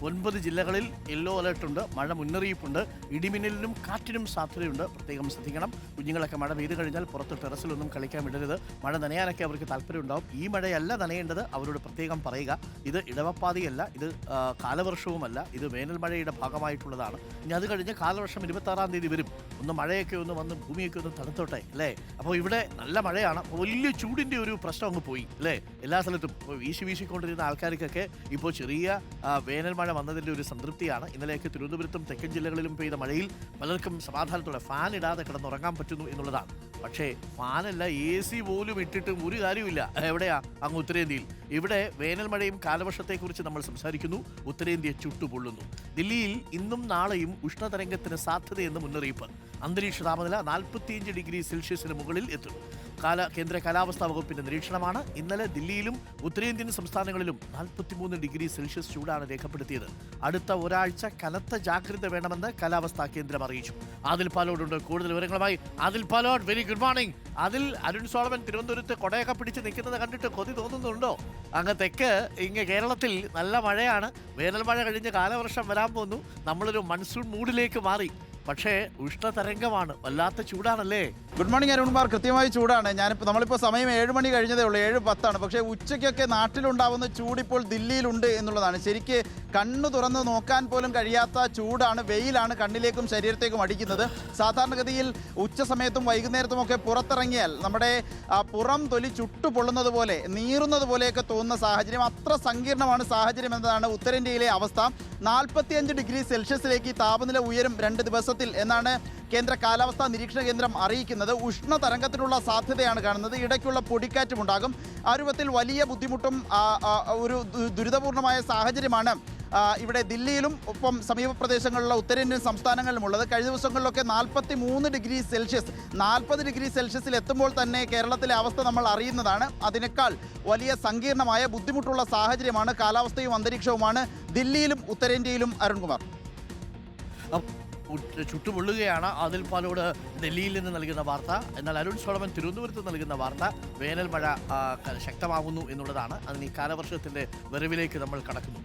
9 ജില്ലകളിൽ യെല്ലോ അലർട്ടുണ്ട്, മഴ മുന്നറിയിപ്പുണ്ട്, ഇടിമിന്നലിനും കാറ്റിനും സാധ്യതയുണ്ട്. പ്രത്യേകം ശ്രദ്ധിക്കണം. കുഞ്ഞുങ്ങളൊക്കെ മഴ പെയ്തു കഴിഞ്ഞാൽ പുറത്ത് ടെറസിലൊന്നും കളിക്കാൻ വിടരുത്. മഴ നനയാനൊക്കെ അവർക്ക് താല്പര്യമുണ്ടാവും. ഈ മഴയല്ല നനയേണ്ടത്, അവരോട് പ്രത്യേകം പറയുക. ഇത് ഇടവപ്പാതിയല്ല, ഇത് കാലവർഷവുമല്ല, ഇത് വേനൽ മഴയുടെ ഭാഗമായിട്ടുള്ളതാണ്. ഇനി അത് കഴിഞ്ഞ് കാലവർഷം 26-ാം തീയതി വരും. ഒന്ന് മഴയൊക്കെ ഒന്ന് വന്ന് ഭൂമിയൊക്കെ ഒന്ന് തണുത്തോട്ടെ അല്ലേ. അപ്പോൾ ഇവിടെ നല്ല മഴയാണ്, വലിയ ചൂടിൻ്റെ ഒരു പ്രശ്നം അങ്ങ് പോയി അല്ലേ. എല്ലാ സ്ഥലത്തും വീശിക്കൊണ്ടിരുന്ന ആൾക്കാർക്കൊക്കെ ഇപ്പോൾ ചെറിയ വേനൽ മഴ വന്നതിൻ്റെ ഒരു സംതൃപ്തിയാണ്. ഇന്നലെയൊക്കെ തിരുവനന്തപുരത്തും തെക്കൻ ജില്ലകളിലും പെയ്ത മഴയിൽ പലർക്കും സമാധാനത്തോടെ ഫാൻ ഇടാതെ കിടന്നുറങ്ങാൻ പറ്റുന്നു എന്നുള്ളതാണ്. പക്ഷേ ഫാനല്ല, AC പോലും ഇട്ടിട്ടും ഒരു കാര്യമില്ല. എവിടെയാ? അങ്ങ് ഉത്തരേന്ത്യയിൽ. ഇവിടെ വേനൽ മഴയും കാലവർഷത്തെക്കുറിച്ച് നമ്മൾ സംസാരിക്കുന്നു. ഉത്തരേന്ത്യ ചുട്ടുപൊള്ളുന്നു. ദില്ലിയിൽ ഇന്നും നാളെയും ഉഷ്ണതരംഗത്തിന് സാധ്യതയെന്ന് മുന്നറിയിപ്പ്. അന്തരീക്ഷ താപനില 45 ഡിഗ്രി സെൽഷ്യസിന് മുകളിൽ എത്തും. കേന്ദ്ര കാലാവസ്ഥാ വകുപ്പിന്റെ നിരീക്ഷണമാണ്. ഇന്നലെ ദില്ലിയിലും ഉത്തരേന്ത്യൻ സംസ്ഥാനങ്ങളിലും 43 ഡിഗ്രി സെൽഷ്യസ് ചൂടാണ് രേഖപ്പെടുത്തിയത്. അടുത്ത ഒരാഴ്ച കനത്ത ജാഗ്രത വേണമെന്ന് കാലാവസ്ഥാ കേന്ദ്രം അറിയിച്ചു. ആദിൽ പാലോടുണ്ട് കൂടുതൽ വിവരങ്ങളുമായി. Adil Palode, very good morning. അതിൽ അരുൺ സോളമൻ തിരുവനന്തപുരത്ത് കൊടയൊക്കെ പിടിച്ച് നിൽക്കുന്നത് കണ്ടിട്ട് കൊതി തോന്നുന്നുണ്ടോ? അങ്ങ് തെക്ക് ഇങ്ങ് കേരളത്തിൽ നല്ല മഴയാണ്. വേനൽ മഴ കഴിഞ്ഞ് കാലവർഷം വരാൻ പോകുന്നു. നമ്മളൊരു മൺസൂൺ മൂഡിലേക്ക് മാറി. പക്ഷേ ഉഷ്ണതരംഗമാണ്, വല്ലാത്ത ചൂടാണല്ലേ. Good morning Arunkumar. കൃത്യമായി ചൂടാണ്. നമ്മളിപ്പോൾ സമയം 7 മണി കഴിഞ്ഞതേ ഉള്ളൂ, 7:10. പക്ഷേ ഉച്ചയ്ക്കൊക്കെ നാട്ടിലുണ്ടാവുന്ന ചൂടിപ്പോൾ ദില്ലിയിലുണ്ട് എന്നുള്ളതാണ്. ശരിക്ക് കണ്ണു തുറന്ന് നോക്കാൻ പോലും കഴിയാത്ത ചൂടാണ്, വെയിലാണ് കണ്ണിലേക്കും ശരീരത്തേക്കും അടിക്കുന്നത്. സാധാരണഗതിയിൽ ഉച്ച സമയത്തും വൈകുന്നേരത്തുമൊക്കെ പുറത്തിറങ്ങിയാൽ നമ്മുടെ പുറം തൊലി ചുട്ടുപൊള്ളുന്നത് പോലെ, നീറുന്നത് പോലെയൊക്കെ തോന്നുന്ന സാഹചര്യം, അത്ര സങ്കീർണമാണ് സാഹചര്യം എന്നതാണ് ഉത്തരേന്ത്യയിലെ അവസ്ഥ. 45 ഡിഗ്രി സെൽഷ്യസിലേക്ക് താപനില ഉയരും 2 ദിവസത്തിൽ എന്നാണ് കേന്ദ്ര കാലാവസ്ഥാ നിരീക്ഷണ കേന്ദ്രം അറിയിക്കുന്നത്. ഉഷ്ണതരംഗത്തിനുള്ള സാധ്യതയാണ് കാണുന്നത്. ഇടയ്ക്കുള്ള പൊടിക്കാറ്റുമുണ്ടാകും. ആ രൂപത്തിൽ വലിയ ബുദ്ധിമുട്ടും ഒരു ദുരിതപൂർണമായ സാഹചര്യമാണ് ഇവിടെ ദില്ലിയിലും ഒപ്പം സമീപ പ്രദേശങ്ങളിലുള്ള ഉത്തരേന്ത്യൻ സംസ്ഥാനങ്ങളിലുമുള്ളത്. കഴിഞ്ഞ ദിവസങ്ങളിലൊക്കെ 43 ഡിഗ്രി സെൽഷ്യസ്, 40 ഡിഗ്രി സെൽഷ്യസിൽ എത്തുമ്പോൾ തന്നെ കേരളത്തിലെ അവസ്ഥ നമ്മൾ അറിയുന്നതാണ്. അതിനേക്കാൾ വലിയ സങ്കീർണമായ ബുദ്ധിമുട്ടുള്ള സാഹചര്യമാണ്, കാലാവസ്ഥയും അന്തരീക്ഷവുമാണ് ദില്ലിയിലും ഉത്തരേന്ത്യയിലും. അരുൺകുമാർ, ചുട്ടുപൊള്ളുകയാണ്. ആദിൽ പാലോട് ഡൽഹിയിൽ നിന്ന് നൽകുന്ന വാർത്ത. എന്നാൽ അരുൺ സോളമൻ തിരുവനന്തപുരത്ത് നൽകുന്ന വാർത്ത വേനൽ മഴ ശക്തമാകുന്നു എന്നുള്ളതാണ്. അതിന് ഈ കാലവർഷത്തിൻ്റെ വരവിലേക്ക് നമ്മൾ കടക്കുന്നു.